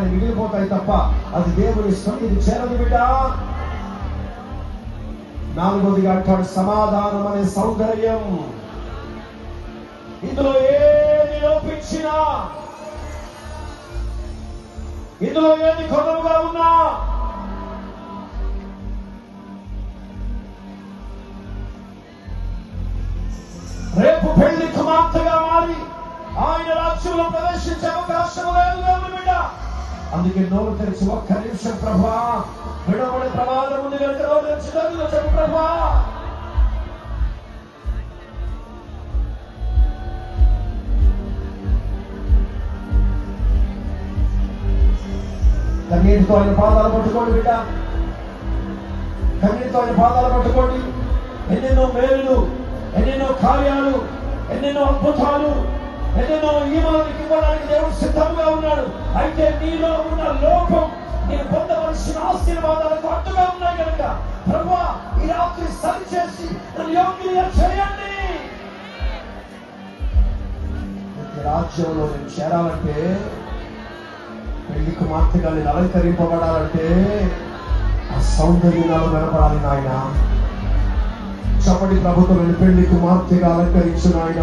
మాత్రంగానే మిగిలిపోతాయి తప్ప అది దేవుని సన్నిధి చేరదు బిడ్డ. నాలుగోదిగా అంటాడు సమాధానం అనే సౌందర్యం. ఇందులో ఏది లోపించినా, ఇందులో ఏది కొదవగా ఉన్నా రేపు పెళ్లి కుమార్తెగా మారి ఆయన రాజ్యంలో ప్రవేశించే అవకాశం లేదు బిడ్డ. అందుకే నోరు తెరిచి ఒక్క నిమిషం ప్రభువా, విడవడే ప్రమాదం ఉంది కనుక నోరు తెరిచి చెప్పు ప్రభువా. కన్నీటితో ఆయన పాదాలు పట్టుకోండి బిడ్డ, కన్నీటితో ఆయన పాదాలు పట్టుకోండి. ఎన్నెన్నో మేలులు, ఎన్నెన్నో కార్యాలు, ఎన్నెన్నో అద్భుతాలు, ఎన్నెన్నో ఈమానికి ఇవ్వడానికి దేవుడు సిద్ధంగా ఉన్నాడు. అయితే నీలో ఉన్న లోపం, నేను పొందవలసిన ఆశీర్వాదాలకు అడ్డుగా ఉన్నాయి కనుక ప్రభువా ఈ రాత్రి సరిచేసి నన్ను యోగ్యునిగా చేయండి. రాజ్యంలో నేను చేరాలంటే, పెళ్లి కుమార్తెగా నేను అలంకరింపబడాలంటే ఆ సౌందర్యాలు కనపడాలి నాయన. చప్పటి ప్రభుత్వం పెళ్లి కుమార్తెగా అలంకరించు నాయన.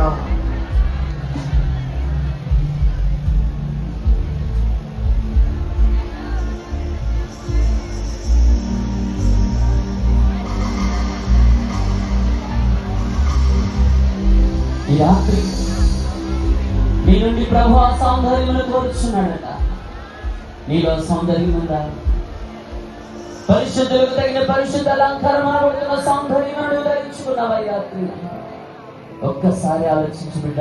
ఈ రాత్రి నీ నుండి ప్రభు ఆ సౌందర్యమును కోరుచున్నాడట. నీలో సౌందర్యం ఉందా? పరిశుద్ధులకు తగిన పరిశుద్ధ అలంకారమైన సౌందర్యమును ధరించుకున్నావా? ఈ రాత్రి ఒక్కసారి ఆలోచించు బిడ్డ.